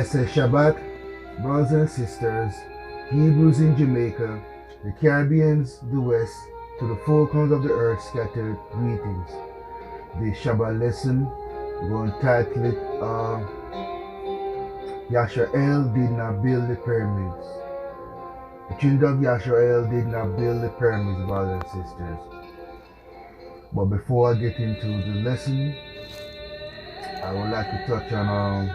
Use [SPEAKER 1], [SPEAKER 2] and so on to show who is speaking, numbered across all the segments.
[SPEAKER 1] Blessed Shabbat, brothers and sisters, Hebrews in Jamaica, the Caribbeans, the West, to the four corners of the earth scattered greetings. The Shabbat lesson, we're going to title it, Yashra did not build the pyramids. The children of Yashra did not build the pyramids, brothers and sisters. But before I get into the lesson, I would like to touch on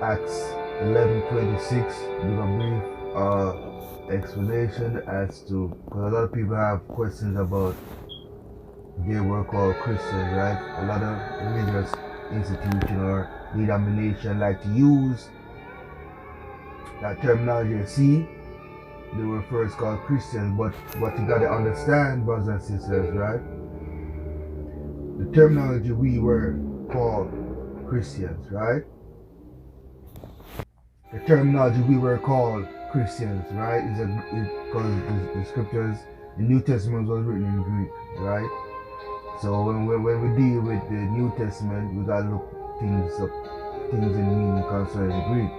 [SPEAKER 1] Acts 11:26, give a brief explanation as to, because a lot of people have questions about they were called Christians, right? A lot of religious institution or denomination like to use that terminology. See, they were first called Christians, but what you gotta understand, brothers and sisters, right? The terminology we were called Christians, right? The terminology we were called Christians, right? Because the scriptures, the New Testament was written in Greek, right? So when we deal with the New Testament, we gotta look things in meaning concerning the Greek,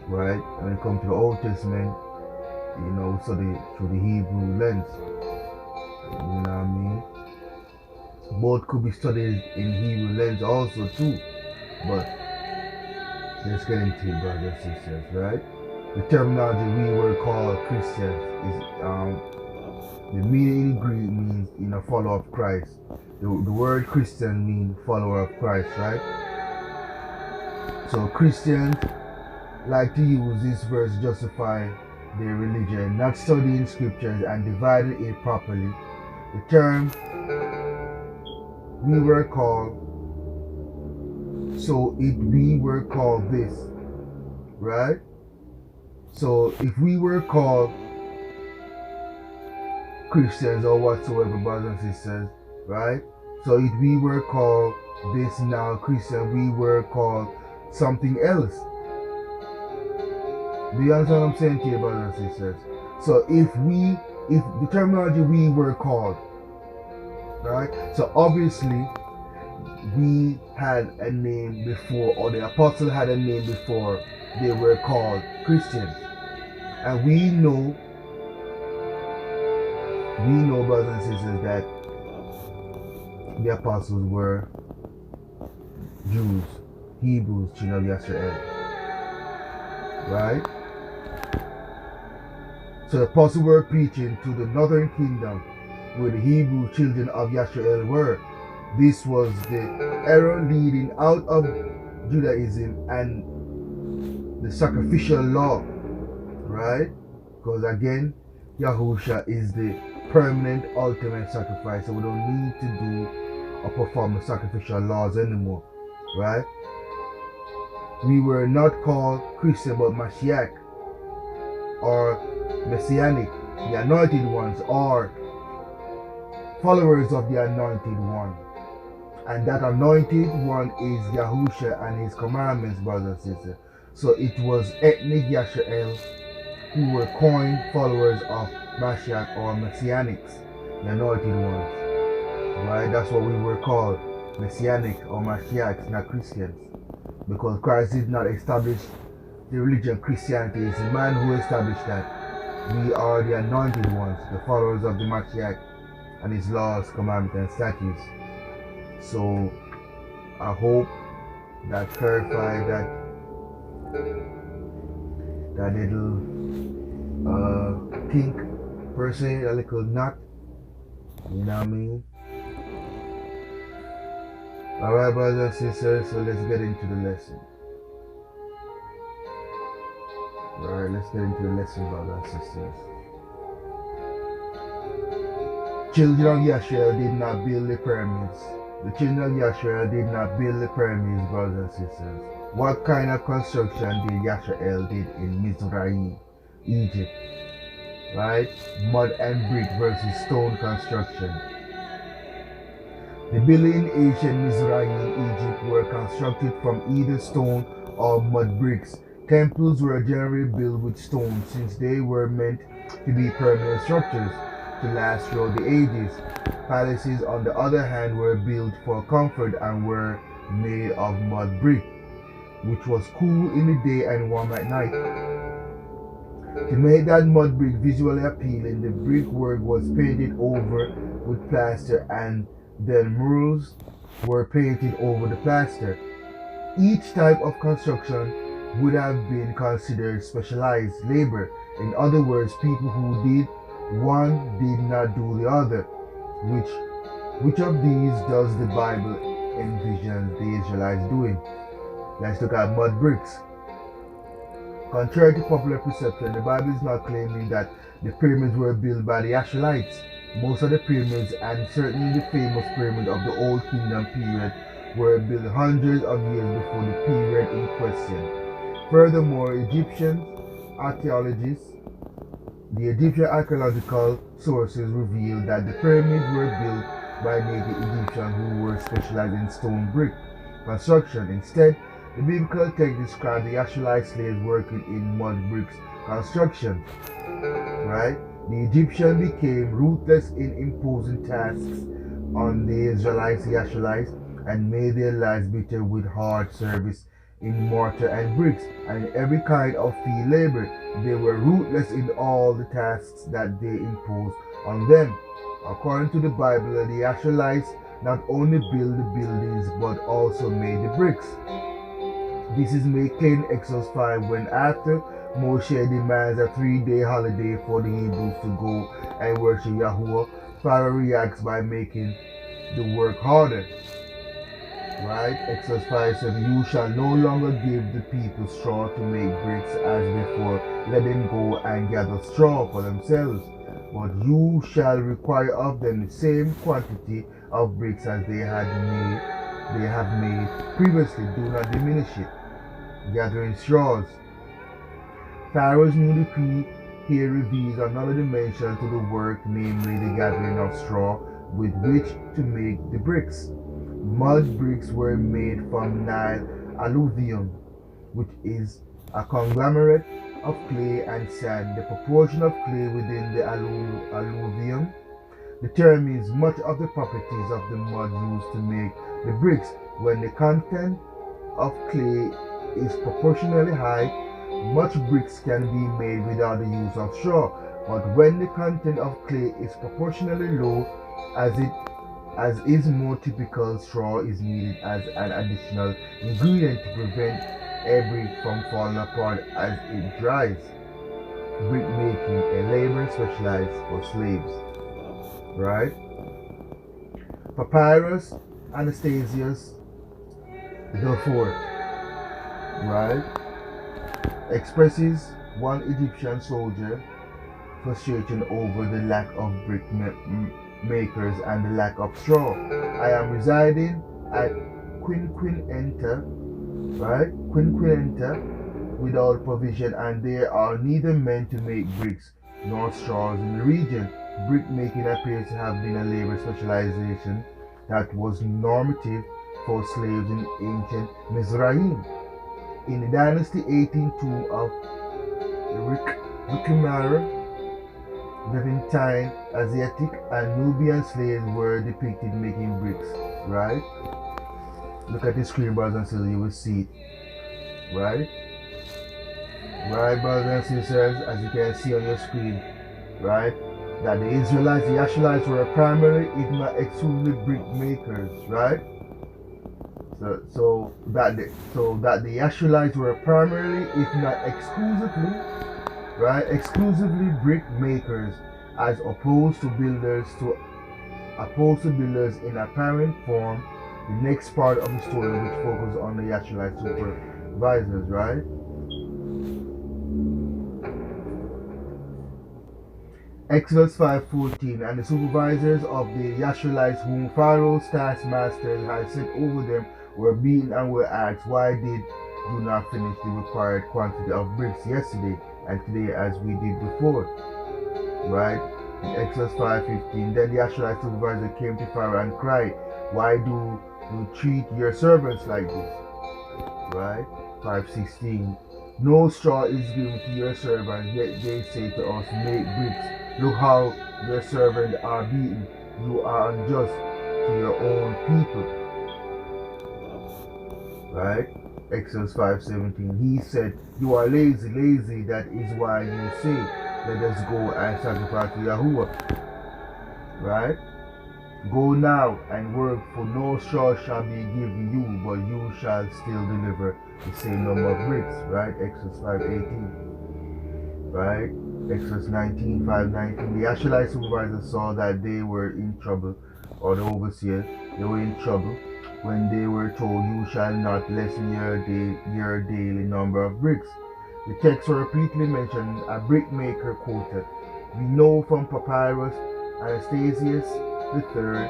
[SPEAKER 1] right? When it comes to the Old Testament, you know, study through the Hebrew lens. You know what I mean? Both could be studied in Hebrew lens also too, but let's get into it, brothers and sisters, right? The terminology we were called Christians is the meaning in Greek means, you know, follower of Christ. The word Christian means follower of Christ, right? So Christians like to use this verse to justify their religion, not studying scriptures and dividing it properly. The term we were called, so if we were called this, right? So if we were called Christians or whatsoever, brothers and sisters, right? So if we were called this now Christian, we were called something else. Do you understand what I'm saying to you, brothers and sisters? So if the terminology we were called, right? So obviously we had a name before, or the apostle had a name before they were called Christians. And we know, brothers and sisters, that the apostles were Jews, Hebrews, children of Yashra, right? So the apostles were preaching to the northern kingdom where the Hebrew children of Yashra were. This was the era leading out of Judaism and the sacrificial law, right? Because again, Yahusha is the permanent ultimate sacrifice, so we don't need to do or perform the sacrificial laws anymore, right? We were not called Christian but Mashiach or Messianic, the anointed ones, or followers of the anointed one. And that anointed one is Yahusha and his commandments, brothers and sisters. So it was ethnic Yashra who were coined followers of Mashiach or Messianics, the anointed ones. Right? That's what we were called, Messianic or Mashiachs, not Christians. Because Christ did not establish the religion Christianity. It's the man who established that. We are the anointed ones, the followers of the Mashiach and his laws, commandments, and statutes. So I hope that clarified that little kink per se, a little knot. You know what I mean? Alright, brothers and sisters, so let's get into the lesson. Alright, let's get into the lesson, brothers and sisters. Children of Yashra did not build the pyramids. The children of Yashra did not build the pyramids, brothers and sisters. What kind of construction did Yashra did in Mizraim, Egypt? Right? Mud and brick versus stone construction. The buildings in ancient Mizraim, Egypt were constructed from either stone or mud bricks. Temples were generally built with stone since they were meant to be permanent structures to last throughout the ages. Palaces, on the other hand, were built for comfort and were made of mud brick. which was cool in the day and warm at night. To make that mud brick visually appealing, the brickwork was painted over with plaster and then murals were painted over the plaster. Each type of construction would have been considered specialized labor. In other words, people who did one did not do the other. Which of these does the Bible envision the Israelites doing? Let's look at mud bricks. Contrary to popular perception, the Bible is not claiming that the pyramids were built by the Yashrites. Most of the pyramids, and certainly the famous pyramid of the Old Kingdom period, were built hundreds of years before the period in question. Furthermore, the Egyptian archaeological sources reveal that the pyramids were built by native Egyptians who were specialized in stone brick construction. Instead, the biblical text describes the Yashraite slaves working in mud bricks construction. Right? The Egyptians became ruthless in imposing tasks on the Israelites, the Yashrites, and made their lives bitter with hard service in mortar and bricks and in every kind of field labor. They were ruthless in all the tasks that they imposed on them. According to the Bible, the Yashrites not only built the buildings but also made the bricks. This is made clear in Exodus 5 when, after Moshe demands a 3-day holiday for the Hebrews to go and worship Yahweh, Pharaoh reacts by making the work harder. Right? Exodus 5 says, "You shall no longer give the people straw to make bricks as before. Let them go and gather straw for themselves. But you shall require of them the same quantity of bricks as they have made previously. Do not diminish it." Gathering straws. Pharaoh's new decree here reveals another dimension to the work, namely the gathering of straw with which to make the bricks. Mud bricks were made from Nile alluvium, which is a conglomerate of clay and sand. The proportion of clay within the alluvium determines much of the properties of the mud used to make the bricks. When the content of clay is proportionally high, much bricks can be made without the use of straw. But when the content of clay is proportionally low, as is more typical, straw is needed as an additional ingredient to prevent a brick from falling apart as it dries. Brick making, a labor specialized for slaves. Right? Papyrus Anastasius the Fourth, right, expresses one Egyptian soldier frustration over the lack of brick makers and the lack of straw. "I am residing at Quinquinenta, right? Quinquinenta without provision, and there are neither men to make bricks nor straws in the region." Brick making appears to have been a labor specialization that was normative for slaves in ancient Mizraim. In the dynasty 1802 of Rikimara, Levantine, Asiatic, and Nubian slaves were depicted making bricks, right? Look at the screen, brothers and sisters, you will see it, right? Right, brothers and sisters, as you can see on your screen, right? That the Israelites, the Yashrites, were primary, if not exclusively, brick makers, right? So that the Yashrites were primarily, if not exclusively brick makers, as opposed to builders in apparent form. The next part of the story, which focuses on the Yashrite supervisors, right? Exodus 5:14, "And the supervisors of the Yashrites whom Pharaoh's taskmasters had set over them were beaten and were asked, Why did you not finish the required quantity of bricks yesterday and today as we did before?" Right? In Exodus 5:15, "Then the Yashrites supervisor came to Pharaoh and cried, Why do you treat your servants like this?" Right? 5:16, "No straw is given to your servants, yet they say to us, Make bricks. Look how your servants are beaten. You are unjust to your own people." Right? Exodus 5:17. He said, "You are lazy, lazy, that is why you say, let us go and sacrifice to Yahuwah." Right? Go now and work, for no straw shall be given you, but you shall still deliver the same number of bricks. Right? Exodus 5:18. Right? Exodus 19:5-19. The Ashurite supervisors saw that they were in trouble, or the overseer, they were in trouble when they were told, "You shall not lessen your daily number of bricks." The text repeatedly mentioned a brickmaker quoted. We know from Papyrus Anastasius III,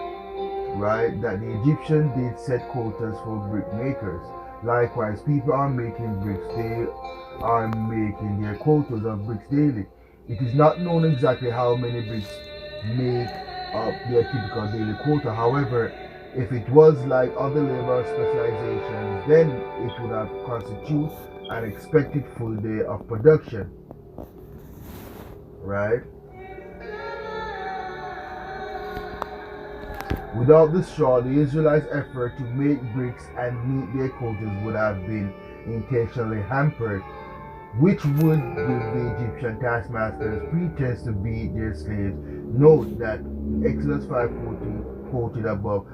[SPEAKER 1] right, that the Egyptians did set quotas for brickmakers. Likewise, people are making bricks. They are making their quotas of bricks daily. It is not known exactly how many bricks make up their typical daily quota. However, if it was like other labor specializations, then it would have constituted an expected full day of production. Right? Without the straw, the Israelites' effort to make bricks and meet their quotas would have been intentionally hampered, which would give the Egyptian taskmasters pretense to beat their slaves. Note that in Exodus 5:14, quoted above,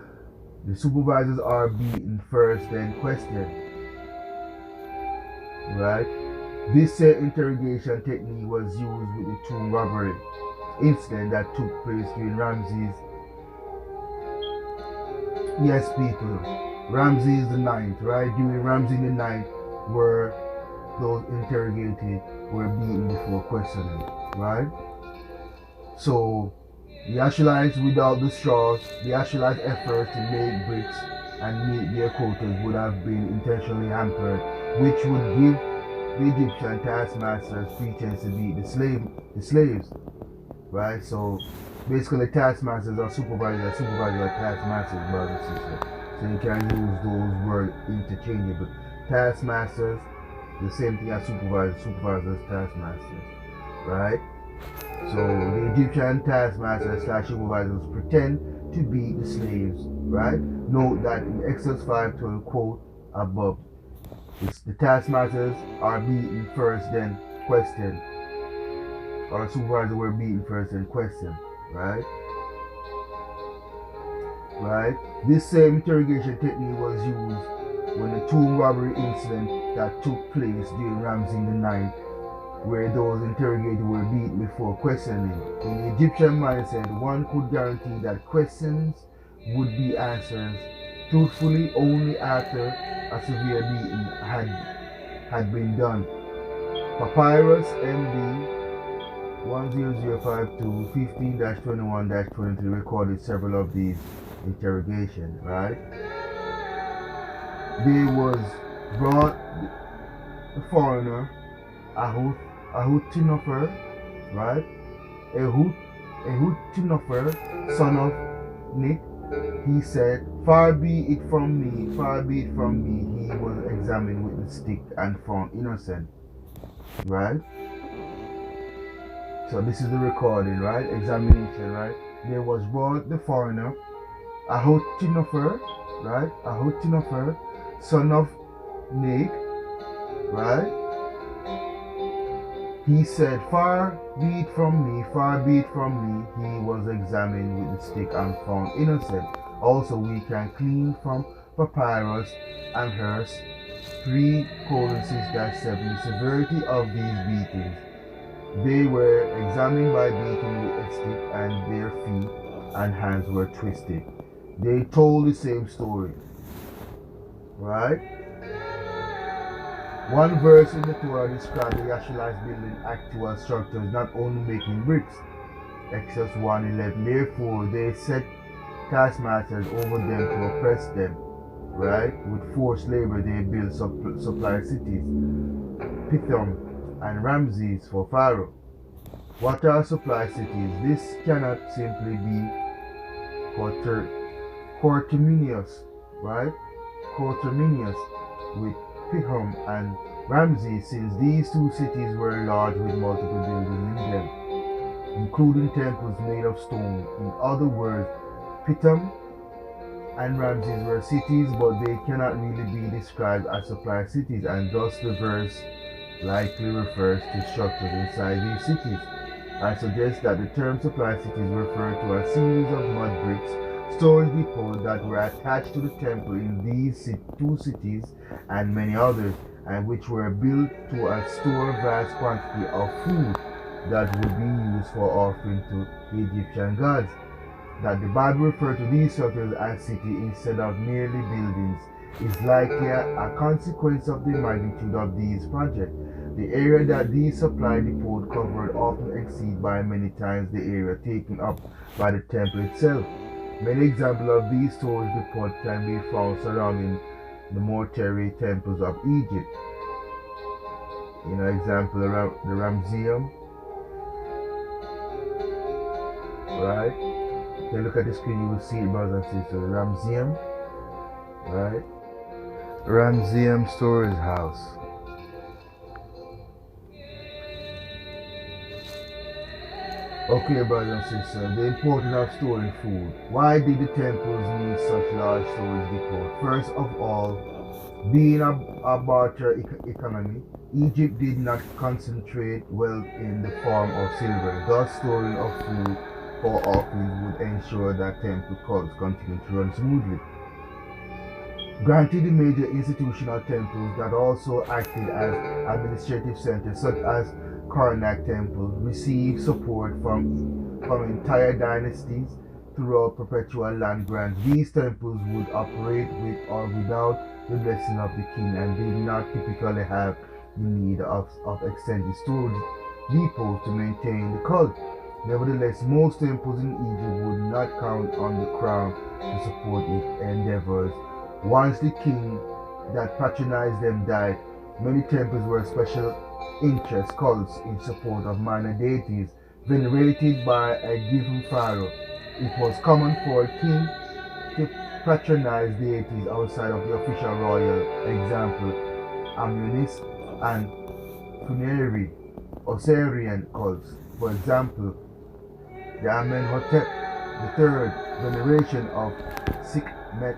[SPEAKER 1] the supervisors are beaten first, then questioned. Right? This interrogation technique was used with the tomb robbery incident that took place during Ramses. Yes, people. Ramses the Ninth, right? During Ramses the Ninth, where those interrogated were beaten before questioning, right? So, the Ashurites without the straws, the Ashurites' efforts to make bricks and meet their quotas would have been intentionally hampered, which would give the Egyptian taskmasters pretense to beat the slaves, right? So basically, taskmasters are supervisors are taskmasters, brothers and sisters. So you can use those words interchangeably. Taskmasters, the same thing as supervisors, taskmasters, right? So the Egyptian taskmasters / supervisors pretend to be the slaves, right? Note that in Exodus 5:12, quote above, the taskmasters are beaten first, then questioned. Or supervisors were beaten first, then questioned, right? Right? This same interrogation technique was used when the tomb robbery incident that took place during Ramses IX, where those interrogated were beaten before questioning. In the Egyptian mindset, one could guarantee that questions would be answered truthfully only after a severe beating had been done. Papyrus MD 10052 15-21-23 recorded several of these interrogations, right? There was brought the foreigner Ahutinofer, right? Ahutinofer, son of Nick. He said, "Far be it from me, far be it from me." He was examined with the stick and found innocent, right? So this is the recording, right? Examination, right? There was brought the foreigner Ahutinofer, right? Ahutinofer, son of Nick, right? He said, "Far be it from me, far be it from me." He was examined with the stick and found innocent. Also, we can glean from Papyrus and Hearst 3:6-7 the severity of these beatings. They were examined by beating with a stick, and their feet and hands were twisted. They told the same story, right? One verse in the Torah describes the Yashrites building actual structures, not only making bricks. Exodus 1:11. Therefore, they set taskmasters over them to oppress them, right? With forced labor, they built supply cities, Pithom and Ramses for Pharaoh. What are supply cities? This cannot simply be coterminous, right? Coterminous with Pithom and Ramses, since these two cities were large with multiple buildings in them, including temples made of stone. In other words, Pithom and Ramses were cities, but they cannot really be described as supply cities, and thus the verse likely refers to structures inside these cities. I suggest that the term supply cities refer to a series of mud bricks storage depots that were attached to the temple in these two cities and many others, and which were built to store a vast quantity of food that would be used for offering to the Egyptian gods. That the Bible referred to these structures as cities instead of merely buildings is likely a consequence of the magnitude of these projects. The area that these supply depots covered often exceed by many times the area taken up by the temple itself. Many examples of these storage depots can be found surrounding the mortuary temples of Egypt. Example, the Ramseum, right? If you look at the screen, you will see it, brothers and sisters. Ramseum, right? Ramseum storage house. Okay, brothers and sisters, the importance of storing food. Why did the temples need such large storage depots? First of all, being a barter economy, Egypt did not concentrate wealth in the form of silver. Thus, storing of food for offerings would ensure that temple cults continue to run smoothly. Granted, the major institutional temples that also acted as administrative centers, such as Karnak Temple, received support from entire dynasties throughout perpetual land grants. These temples would operate with or without the blessing of the king and did not typically have the need of extended storage depots to maintain the cult. Nevertheless, most temples in Egypt would not count on the crown to support its endeavors. Once the king that patronized them died, many temples were special interest cults in support of minor deities venerated by a given pharaoh. It was common for a king to patronize deities outside of the official royal, example, Amunis and funerary Osirian cults. For example, the Amenhotep III veneration of Sekhmet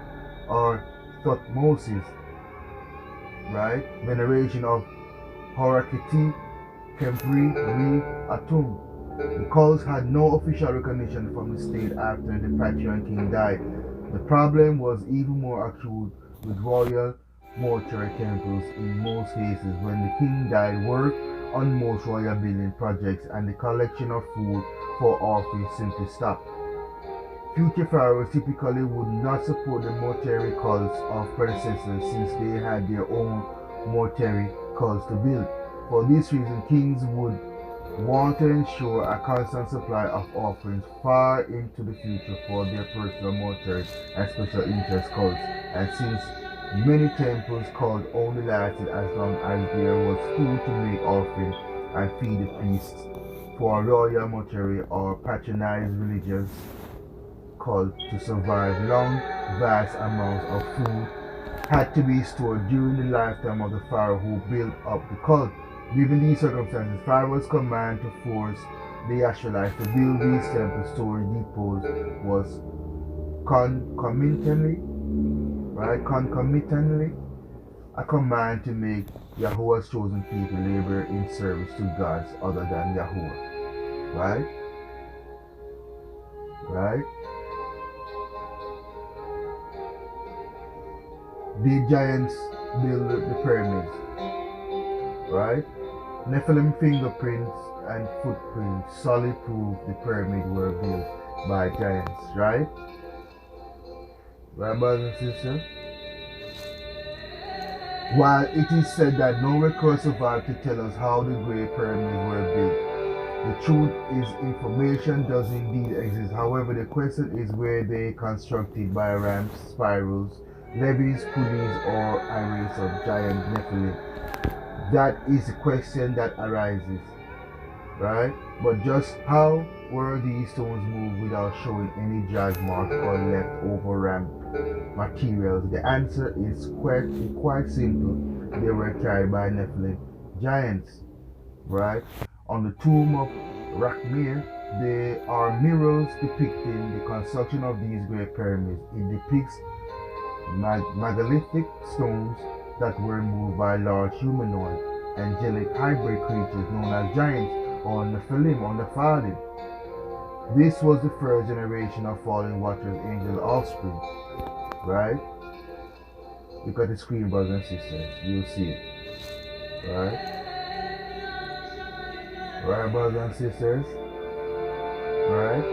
[SPEAKER 1] or Thutmoses, right? Veneration of Horakiti, Kempri, Atum. The cults had no official recognition from the state after the patriarch king died. The problem was even more acute with royal mortuary temples. In most cases, when the king died, work on most royal building projects and the collection of food for offerings simply stopped. Future pharaohs typically would not support the mortuary cults of predecessors since they had their own mortuary cults to build. For this reason, kings would want to ensure a constant supply of offerings far into the future for their personal mortuary and special interest cults. And since many temples cult only lasted as long as there was food to make offerings and feed the priests, for a royal mortuary or patronized religious cult to survive, long, vast amounts of food had to be stored during the lifetime of the pharaoh who built up the cult. Given these circumstances, Pharaoh's command to force the Israelites to build these temple storage depots was concomitantly a command to make Yahuwah's chosen people labor in service to gods other than Yahuwah. Right? Right? The giants built the pyramids. Right? Nephilim fingerprints and footprints solid proof the pyramids were built by giants. Right? Right, brothers and sisters? While it is said that no record survived to tell us how the Great Pyramids were built, the truth is information does indeed exist. However, the question is were they constructed by ramps, spirals, levees, pulleys, or arrays of giant Nephilim? That is the question that arises, right? But just how were these stones moved without showing any drag marks or leftover ramp materials? The answer is quite simple. They were carried by Nephilim giants, right? On the tomb of Rachmir, There are murals depicting the construction of these great pyramids. It depicts megalithic stones that were moved by large humanoid, angelic hybrid creatures known as giants or Nephilim or Nephilim. This was the first generation of fallen watchers, angel offspring. Right? Look at the screen, brothers and sisters. You'll see it. Right? Right, brothers and sisters? Right?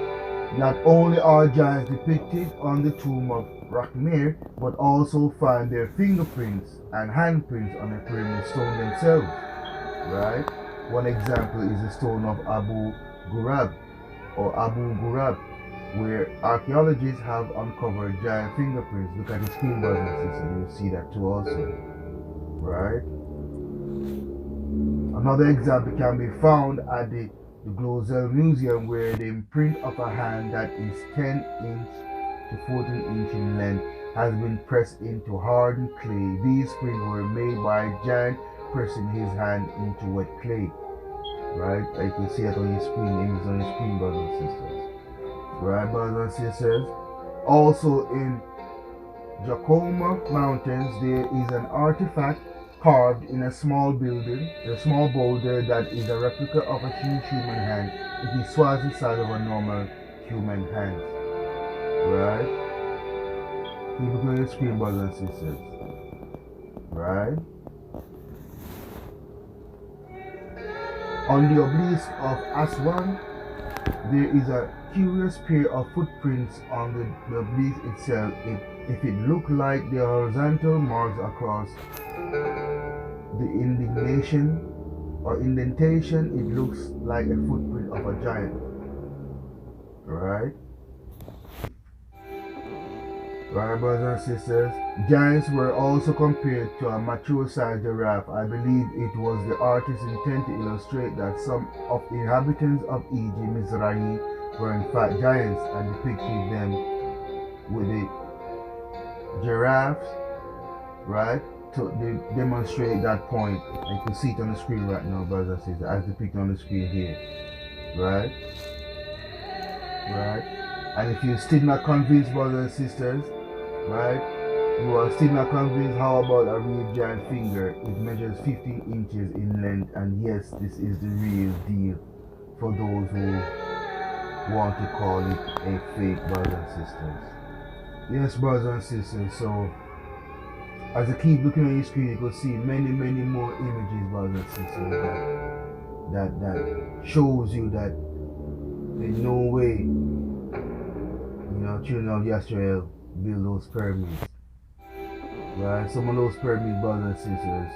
[SPEAKER 1] Not only are giants depicted on the tomb of Rachmir, but also find their fingerprints and handprints on the pyramid stone themselves. Right? One example is the stone of Abu Ghurab, where archaeologists have uncovered giant fingerprints. Look at the screen, brothers and sisters. You'll see that too also. Right? Another example can be found at the Glosel Museum, where the imprint of a hand that is 10 inch to 14 inch in length has been pressed into hardened clay. These prints were made by a giant pressing his hand into wet clay. Right? You can see it on your screen, images on your screen, brothers and sisters. Right, brothers and sisters? Also in Jacoma Mountains, there is an artifact carved in a small boulder that is a replica of a huge human hand. It is twice the size of a normal human hand. Right? Keep it on your screen, brothers and sisters. Right? On the obelisk of Aswan, there is a curious pair of footprints on the obelisk itself. If it looked like the horizontal marks across the indentation, it looks like a footprint of a giant. Right? Right, brothers and sisters? Giants were also compared to a mature-sized giraffe. I believe it was the artist's intent to illustrate that some of the inhabitants of Egypt, Mizrahi, were in fact giants, and depicted them with the giraffes, right, to demonstrate that point. And you can see it on the screen right now, brothers and sisters, as depicted on the screen here. Right? Right? And if you're still not convinced, brothers and sisters, right, you are still not convinced, how about a real giant finger? It measures 15 inches in length, and yes, this is the real deal for those who want to call it a fake, brothers and sisters. Yes, brothers and sisters, so as you keep looking on your screen, you can see many more images, brothers and sisters, that shows you that in no way, children of Yashra build those pyramids. Right? Some of those pyramids, brothers and sisters,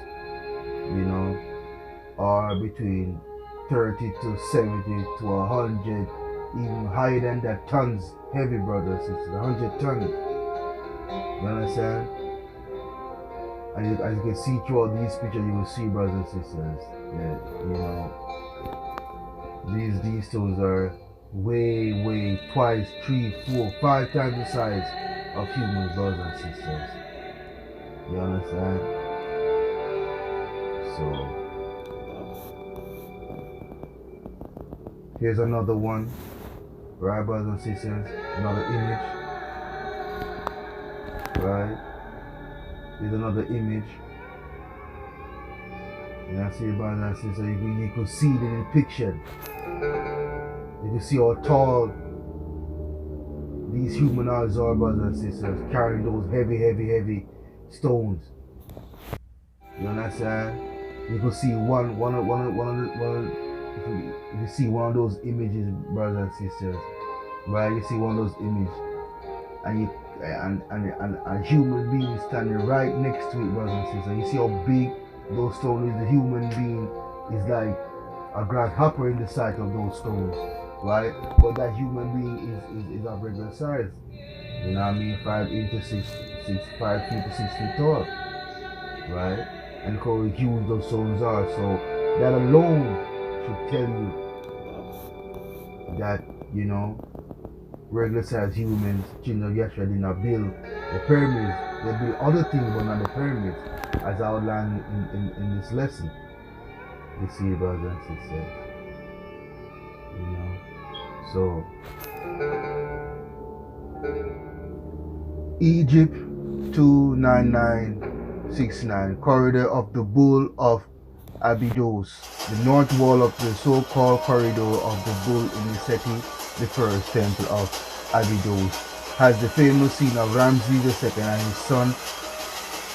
[SPEAKER 1] are between 30 to 70 to 100, even higher than that, tons, heavy, brothers and sisters, 100 tons. You understand? And as you can see throughout these pictures, you will see, brothers and sisters, that, these stones are way, twice, 3, 4, 5 times the size of human, brothers and sisters. You understand? So, here's another one, right, brothers and sisters? Another image, right? Here's another image. You see, brothers and sisters, you could see the depiction. You can see how tall these humanoids are, brothers and sisters, carrying those heavy stones. You understand? You can see if you see one of those images, brothers and sisters, right? You see one of those images, and a human being standing right next to it, brothers and sisters. You see how big those stones is. The human being is like a grasshopper in the sight of those stones, right? But that human being is of regular size. You know what I mean? 5 to 6 feet tall, right? And how huge those stones are. So that alone should tell you that, regular sized humans, children of Yashra, did not build the pyramids. They built other things, but not the pyramids, as outlined in this lesson. You see, brothers and sisters. So Egypt 29969, corridor of the bull of Abydos. The north wall of the so-called corridor of the bull in the Seti the first temple of Abydos has the famous scene of Ramses II and his son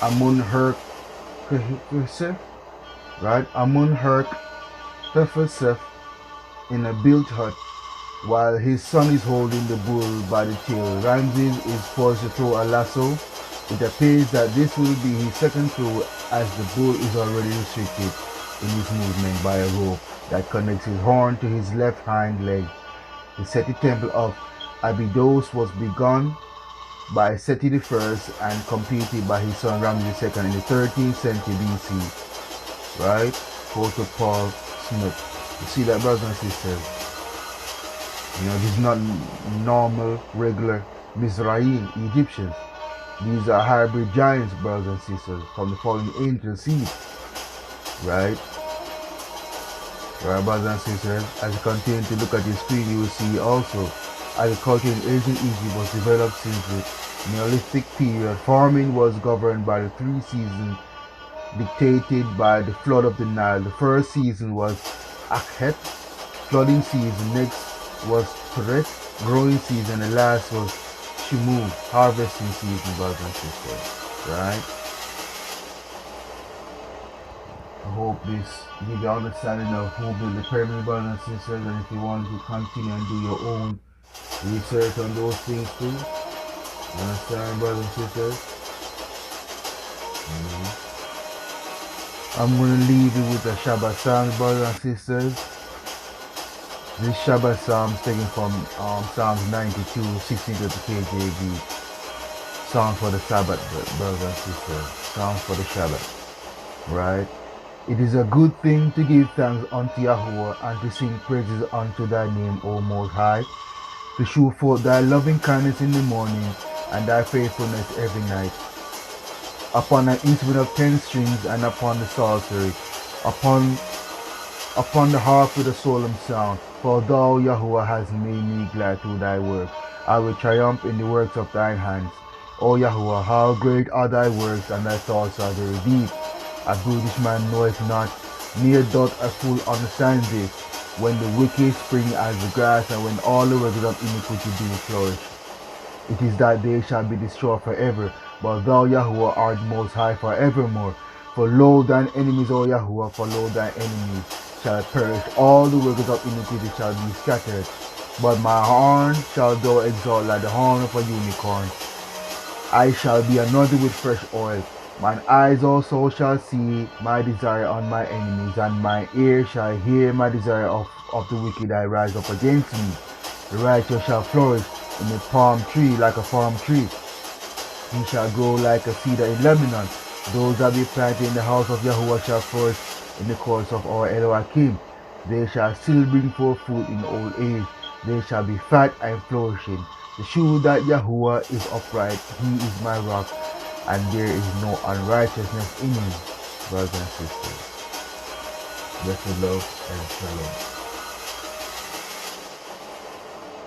[SPEAKER 1] Amun-Herkhesef, right? Amun-Herkhesef in a built hut while his son is holding the bull by the tail. Ramses is forced to throw a lasso. It appears that this will be his second throw as the bull is already restricted in his movement by a rope that connects his horn to his left hind leg. The Seti temple of Abydos was begun by Seti I and completed by his son Ramses II in the 13th century BC. Right? Photo Paul Smith. You see that, brothers and sisters? You know, these are not normal, regular Mizraim Egyptians. These are hybrid giants, brothers and sisters, from the fallen angel seed. Right? Right, brothers and sisters, as you continue to look at your screen, you will see also agriculture in ancient Egypt was developed since the Neolithic period. Farming was governed by the 3 seasons dictated by the flood of the Nile. The first season was Akhet, flooding season. Next was Turet, growing season. The last was Shimu, harvesting season, brothers and sisters. Right? I hope this give you understanding of who built the pyramid, brothers and sisters, and if you want to continue and do your own research on those things too. You understand, brothers and sisters? I'm going to leave you with the Shabbat Psalms, brothers and sisters. This Shabbat Psalm is taken from Psalms 92, 16 to the KJV. Psalms for the Sabbath, brothers and sisters. Psalms for the Shabbat. Right? It is a good thing to give thanks unto Yahuwah and to sing praises unto thy name, O Most High, to show forth thy loving kindness in the morning and thy faithfulness every night. Upon an instrument of 10 strings and upon the psaltery, upon the harp with a solemn sound. For thou, Yahuwah, hast made me glad through thy work. I will triumph in the works of thine hands. O Yahuwah, how great are thy works, and thy thoughts are very deep. A brutish man knoweth not, neither doth a fool understand this. When the wicked spring as the grass, and when all the workers of iniquity do flourish, it is that they shall be destroyed forever. But thou, Yahuwah, art most high forevermore. For lo, thine enemies, O Yahuwah, for lo, thine enemies shall perish. All the workers of iniquity shall be scattered. But my horn shall thou exalt like the horn of a unicorn. I shall be anointed with fresh oil. Mine eyes also shall see my desire on my enemies, and my ear shall hear my desire of the wicked that rise up against me. The righteous shall flourish in a palm tree like a palm tree. He shall grow like a cedar in Lebanon. Those that be planted in the house of Yahuwah shall flourish in the courts of our Elohim. They shall still bring forth fruit in old age. They shall be fat and flourishing. The shoe that Yahuwah is upright, he is my rock, and there is no unrighteousness in him, brothers and sisters. Blessed love and shalom.